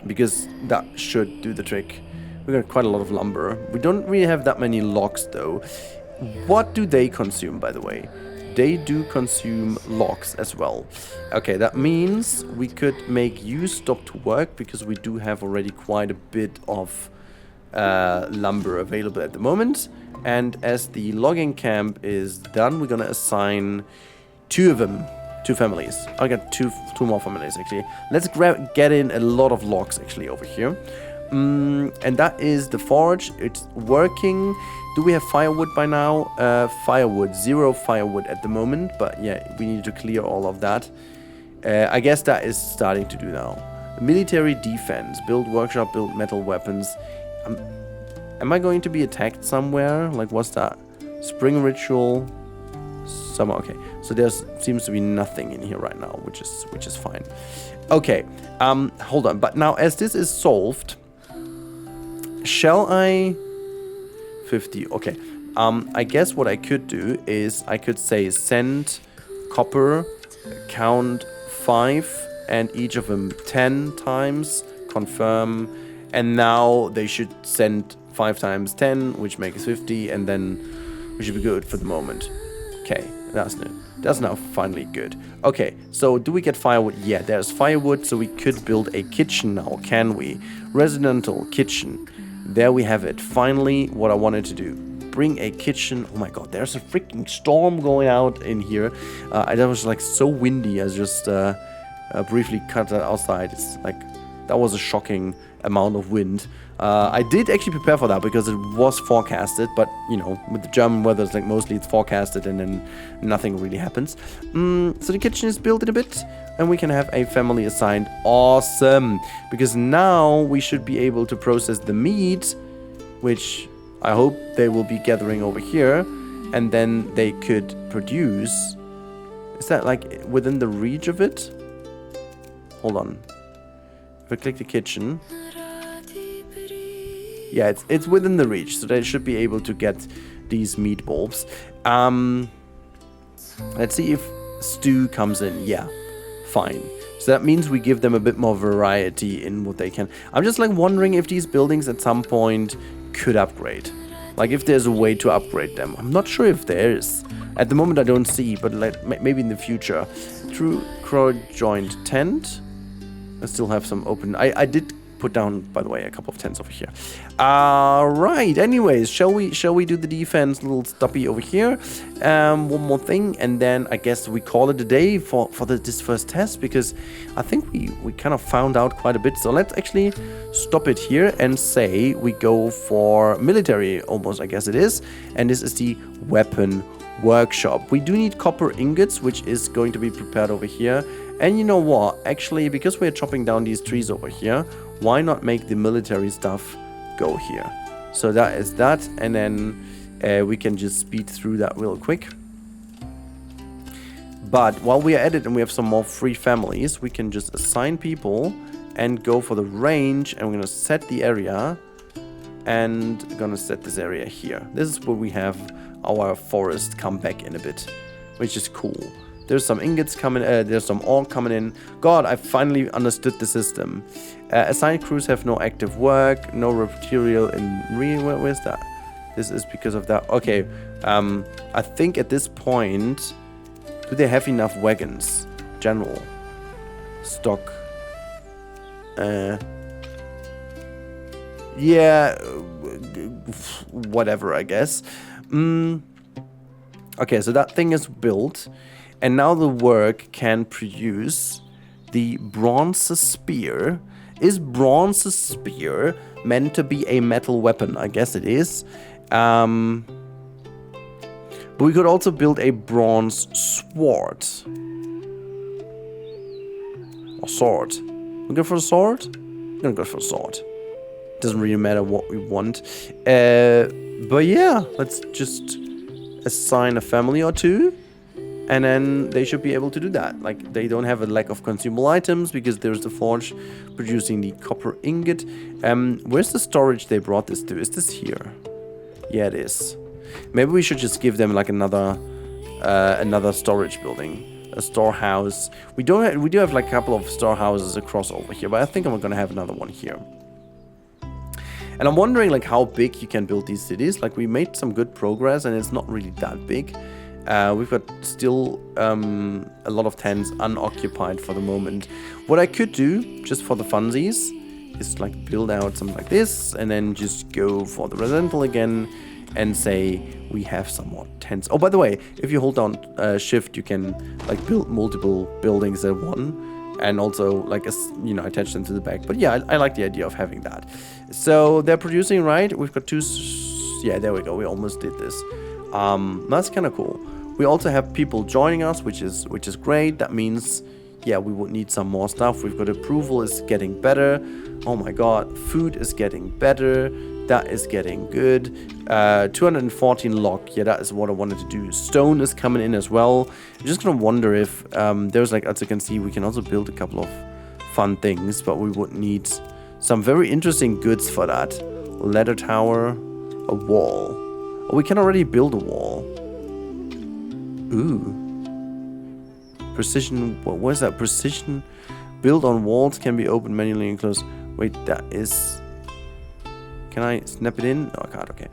because that should do the trick. We got quite a lot of lumber. We don't really have that many logs though. What do they consume, by the way? They do consume logs as well. Okay, that means we could make you stop to work because we do have already quite a bit of lumber available at the moment. And as the logging camp is done, we're gonna assign 2 of them, 2 families. I got two more families actually. Let's get in a lot of logs actually over here. And that is the forge. It's working. Do we have firewood by now? Firewood. 0 firewood at the moment. But yeah, we need to clear all of that. I guess that is starting to do now. Military defense. Build workshop. Build metal weapons. Am I going to be attacked somewhere? Like, what's that? Spring ritual. Summer. Okay. So there seems to be nothing in here right now, which is fine. Okay. Hold on. But now, as this is solved, shall I... 50. Okay. I guess what I could do is I could say send copper, count 5, and each of them 10 times, confirm, and now they should send 5 times 10, which makes 50, and then we should be good for the moment. Okay, that's now finally good. Okay, so do we get firewood? Yeah, there's firewood, so we could build a kitchen now, can we? Residential kitchen. There we have it. Finally, what I wanted to do. Bring a kitchen. Oh my god, there's a freaking storm going out in here. That was like so windy. I just briefly cut that outside. It's like, that was a shocking amount of wind. I did actually prepare for that because it was forecasted, but you know, with the German weather, it's like mostly it's forecasted and then nothing really happens. So the kitchen is built in a bit, and we can have a family assigned. Awesome, because now we should be able to process the meat, which I hope they will be gathering over here, and then they could produce. Is that like within the reach of it? Hold on. If I click the kitchen, yeah, it's within the reach, so they should be able to get these meat bulbs. Let's see if stew comes in. Yeah, fine. So that means we give them a bit more variety in what they can. I'm just like wondering if these buildings at some point could upgrade. Like if there's a way to upgrade them. I'm not sure if there is. At the moment I don't see, but like maybe in the future. True crow joint tent. I still have some open. I did put down, by the way, a couple of tents over here. Right. Anyways, shall we do the defense little stoppy over here? One more thing, and then I guess we call it a day for this first test, because I think we kind of found out quite a bit. So let's actually stop it here and say we go for military, almost, I guess it is. And this is the weapon workshop. We do need copper ingots, which is going to be prepared over here. And you know what? Actually, because we're chopping down these trees over here, why not make the military stuff go here? So that is that, and then we can just speed through that real quick. But while we are at it and we have some more free families, we can just assign people and go for the range, and we're going to set the area, and we're going to set this area here. This is where we have our forest come back in a bit, which is cool. There's some ingots coming, there's some ore coming in. God, I finally understood the system. Assigned crews have no active work, no material in where's that? This is because of that. Okay, I think at this point, do they have enough wagons? General. Stock. Yeah, whatever, I guess. Okay, so that thing is built. And now the work can produce the bronze spear. Is bronze spear meant to be a metal weapon? I guess it is. But we could also build a bronze sword. Or sword. We go for a sword? I'm gonna go for a sword. Doesn't really matter what we want. But yeah, let's just assign a family or two. And then they should be able to do that. Like, they don't have a lack of consumable items because there's the forge producing the copper ingot. Where's the storage they brought this to? Is this here? Yeah, it is. Maybe we should just give them like another storage building, a storehouse. We do have like a couple of storehouses across over here, but I think I'm gonna have another one here. And I'm wondering like how big you can build these cities. Like, we made some good progress, and it's not really that big. We've got still a lot of tents unoccupied for the moment. What I could do, just for the funsies, is like build out something like this, and then just go for the residential again, and say we have some more tents. Oh, by the way, if you hold down shift, you can like build multiple buildings at one, and also like attach them to the back. But yeah, I like the idea of having that. So they're producing, right? We've got two. Yeah, there we go. We almost did this. That's kind of cool. We also have people joining us, which is great. That means, yeah, we would need some more stuff. We've got approval is getting better. Oh my god, food is getting better. That is getting good. 214 lock. Yeah, that is what I wanted to do. Stone is coming in as well. I'm just gonna wonder if there's like, as you can see, we can also build a couple of fun things, but we would need some very interesting goods for that. Ladder tower, a wall. Oh, we can already build a wall. Ooh. Precision, what is that? Precision build on walls can be opened manually and closed. Wait, that is... Can I snap it in? No, I can't, okay.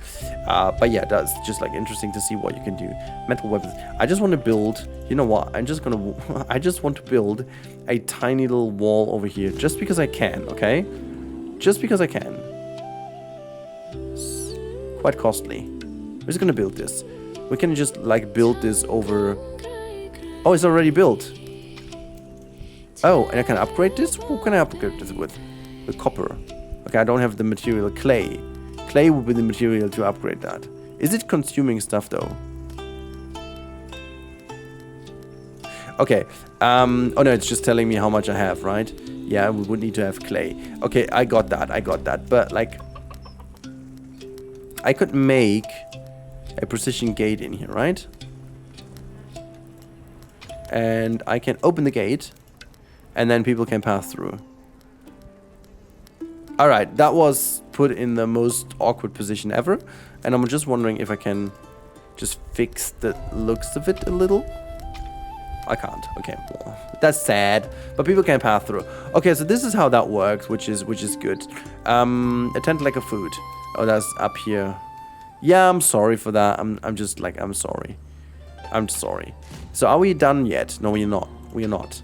But yeah, that's just like interesting to see what you can do. Metal weapons. I just want to build, you know what? I just want to build a tiny little wall over here. Just because I can, okay? Just because I can. It's quite costly. We're just gonna build this. We can just like build this over... Oh, it's already built. Oh, and I can upgrade this? What can I upgrade this with? With copper. Okay, I don't have the material. Clay. Clay would be the material to upgrade that. Is it consuming stuff though? Okay. Oh no, it's just telling me how much I have, right? Yeah, we would need to have clay. Okay, I got that. But like... I could make a precision gate in here, right? And I can open the gate, and then people can pass through. Alright, that was put in the most awkward position ever, and I'm just wondering if I can just fix the looks of it a little. I can't. Okay, well, that's sad, but people can pass through. Okay, so this is how that works, which is good. A tent like a food. Oh, that's up here. Yeah, I'm sorry for that. I'm just like, I'm sorry. I'm sorry. So are we done yet? No, we're not. We are not.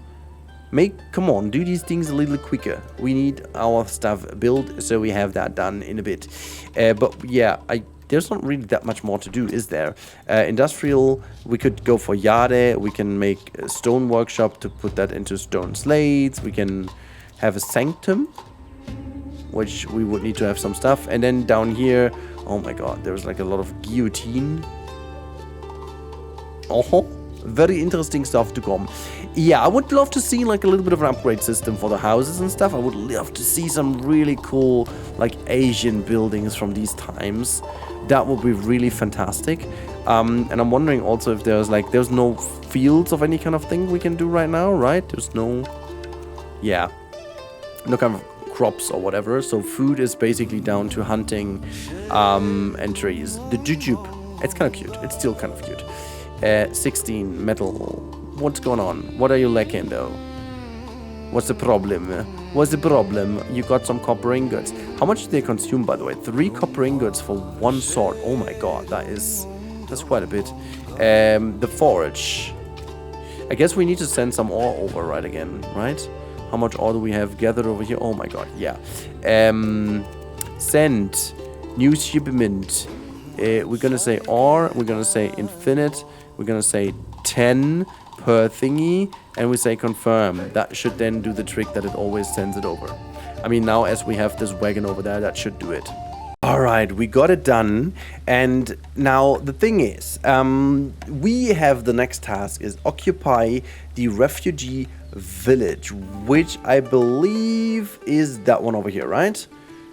Come on, do these things a little quicker. We need our stuff built, so we have that done in a bit. But yeah, there's not really that much more to do, is there? Industrial, we could go for Yade. We can make a stone workshop to put that into stone slates. We can have a sanctum, which we would need to have some stuff. And then down here, oh my god, there's like a lot of guillotine. Oh, very interesting stuff to come. Yeah, I would love to see like a little bit of an upgrade system for the houses and stuff. I would love to see some really cool like Asian buildings from these times. That would be really fantastic. And I'm wondering also if there's no fields of any kind of thing we can do right now, right? There's no, yeah, no kind of crops or whatever. So food is basically down to hunting and trees. The jujube, it's kind of cute. It's still kind of cute. 16 metal. What's going on? What are you lacking though? What's the problem? What's the problem? You got some copper ingots. How much do they consume, by the way? 3 copper ingots for 1 sword. Oh my god, that's quite a bit. The forge. I guess we need to send some ore over, right, again, right? How much ore do we have gathered over here? Oh my god, yeah. Send. New shipment. We're gonna say ore. We're gonna say infinite. We're gonna say 10 per thingy, and we say confirm. That should then do the trick that it always sends it over. I mean, now as we have this wagon over there, that should do it. Alright, we got it done. And now the thing is, we have the next task is occupy the refugee village, which I believe is that one over here, right?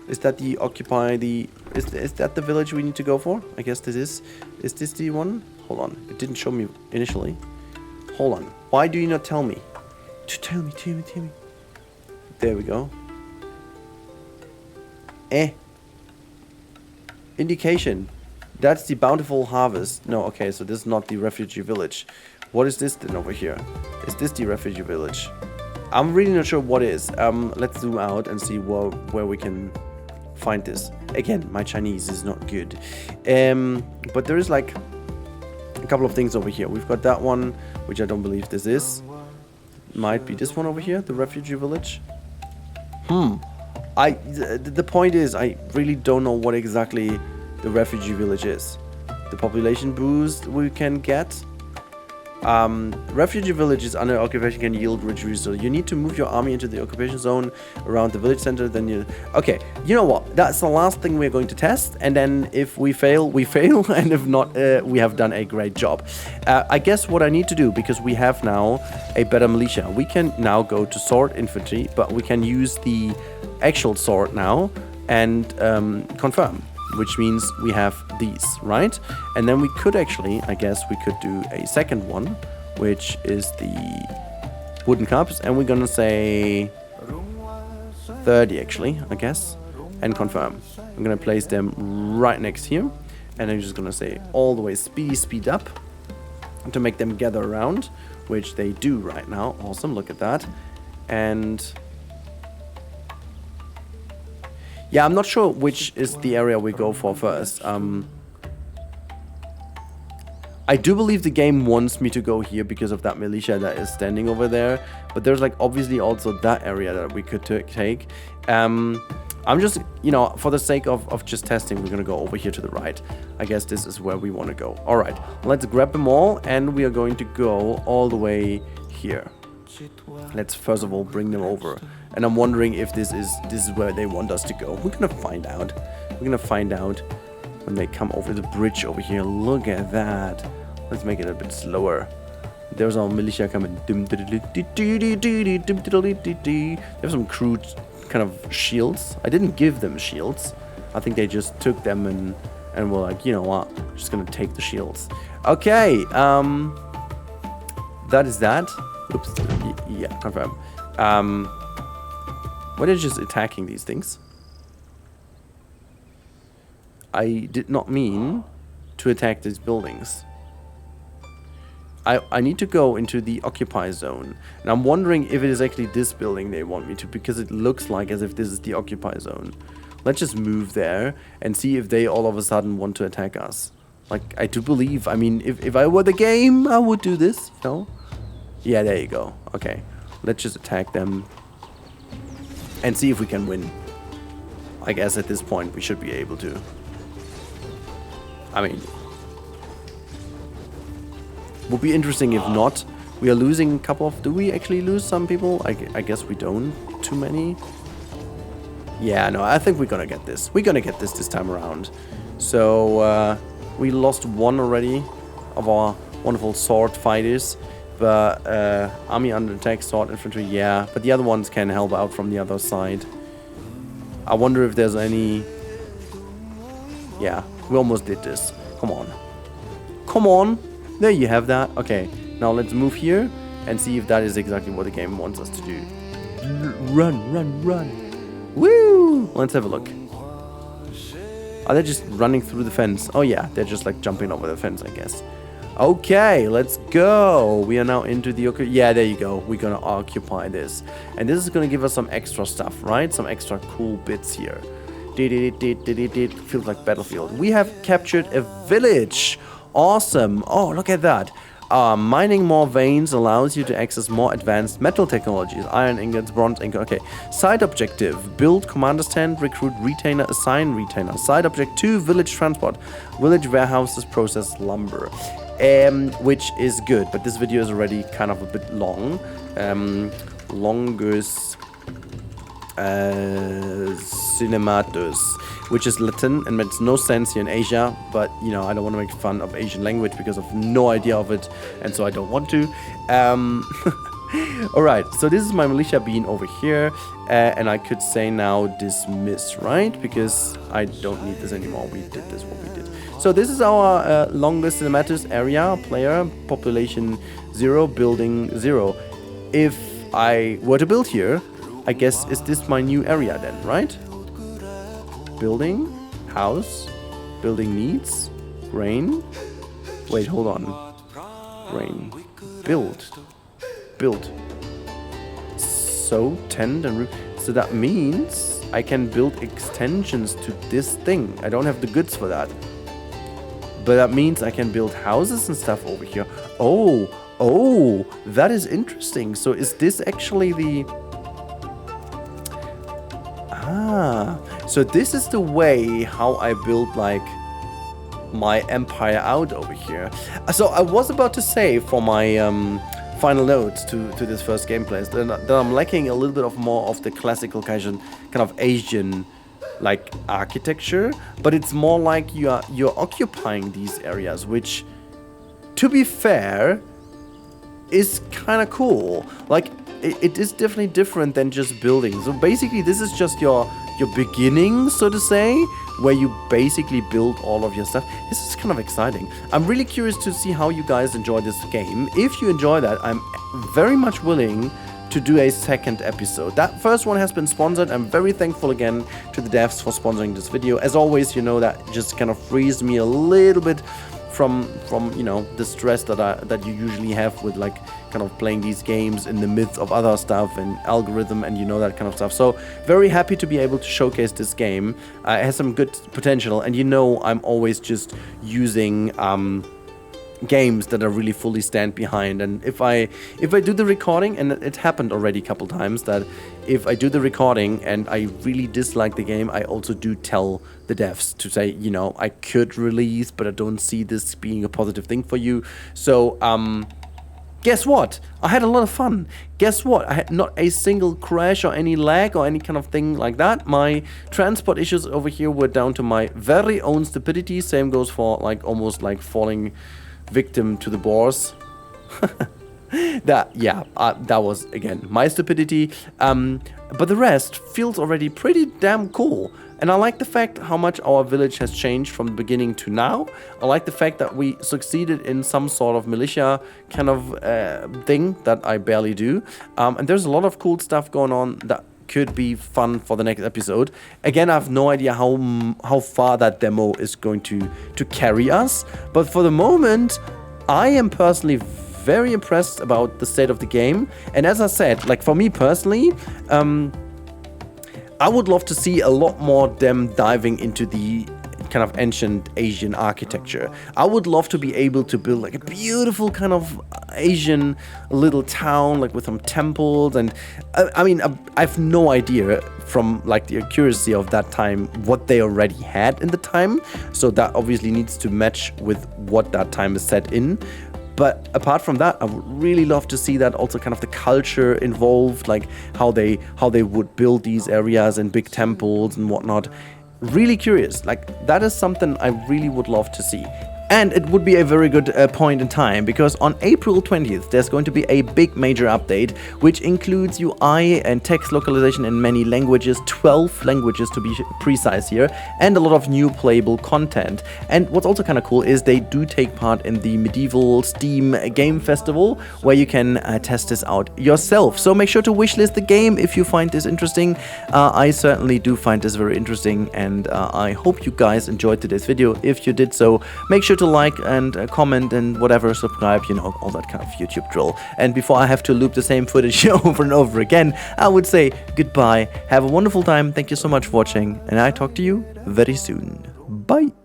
Is that the occupy the... Is that the village we need to go for? I guess this is... Is this the one? Hold on. It didn't show me initially. Hold on. Why do you not tell me? Tell me. There we go. Indication. That's the bountiful harvest. No, okay, so this is not the refugee village. What is this then over here? Is this the refugee village? I'm really not sure what it is. Let's zoom out and see where we can find this. Again, my Chinese is not good. But there is like a couple of things over here. We've got that one, which I don't believe this is. Might be this one over here, the refugee village. The point is, I really don't know what exactly the refugee village is. The population boost we can get. Refugee villages under occupation can yield rich resources. You need to move your army into the occupation zone around the village center. Then you... Okay, you know what? That's the last thing we're going to test. And then if we fail, we fail. And if not, we have done a great job. I guess what I need to do, because we have now a better militia, we can now go to sword infantry, but we can use the actual sword now and confirm. Which means we have these, right? And then we could actually, I guess we could do a second one, which is the wooden cups. And we're gonna say 30 actually, I guess, and confirm. I'm gonna place them right next here. And I'm just gonna say all the way speed up to make them gather around, which they do right now. Awesome, look at that. And... yeah, I'm not sure which is the area we go for first. I do believe the game wants me to go here because of that militia that is standing over there. But there's like obviously also that area that we could take. I'm just, you know, for the sake of just testing, we're going to go over here to the right. I guess this is where we want to go. All right, let's grab them all and we are going to go all the way here. Let's first of all bring them over. And I'm wondering if this is where they want us to go. We're gonna find out. We're gonna find out when they come over the bridge over here. Look at that. Let's make it a bit slower. There's our militia coming. They have some crude kind of shields. I didn't give them shields. I think they just took them and were like, you know what? Just gonna take the shields. Okay. That is that. Oops. Yeah, confirm. Why are they just attacking these things? I did not mean to attack these buildings. I need to go into the occupy zone. And I'm wondering if it is actually this building they want me to, because it looks like as if this is the occupy zone. Let's just move there and see if they all of a sudden want to attack us. Like, I do believe, I mean, if I were the game, I would do this, you know? Yeah, there you go. Okay. Let's just attack them and see if we can win. I guess at this point we should be able to. I mean, would be interesting if not. We are losing a couple of... Do we actually lose some people? I guess we don't. Too many. Yeah, no, I think we're gonna get this. We're gonna get this time around. So, we lost one already of our wonderful sword fighters. But, army under attack, sword infantry, yeah. But the other ones can help out from the other side. I wonder if there's any... Yeah, we almost did this. Come on. Come on. There you have that. Okay, now let's move here and see if that is exactly what the game wants us to do. Run, run, run. Woo! Let's have a look. Are they just running through the fence? Oh yeah, they're just like jumping over the fence, I guess. Okay, let's go. We are now into the... Yeah, there you go. We're gonna occupy this. And this is gonna give us some extra stuff, right? Some extra cool bits here. Feels like battlefield. We have captured a village. Awesome. Oh, look at that. Mining more veins allows you to access more advanced metal technologies. Iron ingots, bronze ingots. Okay. Side objective. Build commander stand, recruit retainer, assign retainer. Side object 2, village transport. Village warehouses, process lumber. Which is good, but this video is already kind of a bit long. Longus cinematus, which is Latin and makes no sense here in Asia, but you know, I don't want to make fun of Asian language because I've no idea of it, and so I don't want to. Alright, so this is my militia being over here, and I could say now dismiss, right? Because I don't need this anymore. We did this, what we did. So this is our longest cinematus area, player, population 0, building 0. If I were to build here, I guess, is this my new area then, right? Building, house, building needs, grain. Wait, hold on. Grain, build. So, tent and roof. So that means I can build extensions to this thing. I don't have the goods for that. But that means I can build houses and stuff over here. Oh, that is interesting. So is this actually the... so this is the way how I build like my empire out over here. So I was about to say for my final notes to this first gameplay that I'm lacking a little bit of more of the classical kind of Asian like architecture, but it's more like you're occupying these areas, which, to be fair, is kind of cool. Like it is definitely different than just building. So basically, this is just your beginning, so to say, where you basically build all of your stuff. This is kind of exciting. I'm really curious to see how you guys enjoy this game. If you enjoy that, I'm very much willing to do a second episode. That first one has been sponsored. I'm very thankful again to the devs for sponsoring this video. As always, you know, that just kind of frees me a little bit from you know, the stress that you usually have with like kind of playing these games in the midst of other stuff and algorithm and you know, that kind of stuff. So very happy to be able to showcase this game. It has some good potential, and you know, I'm always just using games that I really fully stand behind. And if I do the recording, and it happened already a couple times that if I do the recording and I really dislike the game, I also do tell the devs to say, you know, I could release, but I don't see this being a positive thing for you. So guess what? I had a lot of fun. Guess what? I had not a single crash or any lag or any kind of thing like that. My transport issues over here were down to my very own stupidity. Same goes for like almost like falling victim to the boars. That was again my stupidity, but the rest feels already pretty damn cool. And I like the fact how much our village has changed from the beginning to now. I like the fact that we succeeded in some sort of militia kind of thing that I barely do, and there's a lot of cool stuff going on that could be fun for the next episode. Again, I have no idea how far that demo is going to carry us, but for the moment, I am personally very impressed about the state of the game. And as I said, like for me personally, I would love to see a lot more them diving into the kind of ancient Asian architecture. I would love to be able to build like a beautiful kind of Asian little town, like with some temples. And I mean, I have no idea from like the accuracy of that time what they already had in the time. So that obviously needs to match with what that time is set in. But apart from that, I would really love to see that also kind of the culture involved, like how they would build these areas and big temples and whatnot. Really curious. Like, that is something I really would love to see. And it would be a very good point in time, because on April 20th there's going to be a big major update which includes UI and text localization in many languages, 12 languages to be precise here, and a lot of new playable content. And what's also kind of cool is they do take part in the Medieval Steam Game Festival, where you can test this out yourself. So make sure to wishlist the game if you find this interesting. I certainly do find this very interesting, and I hope you guys enjoyed today's video. If you did so, make sure to like and comment and whatever, subscribe, you know, all that kind of YouTube drill. And before I have to loop the same footage over and over again, I would say goodbye, have a wonderful time, thank you so much for watching, and I talk to you very soon. Bye!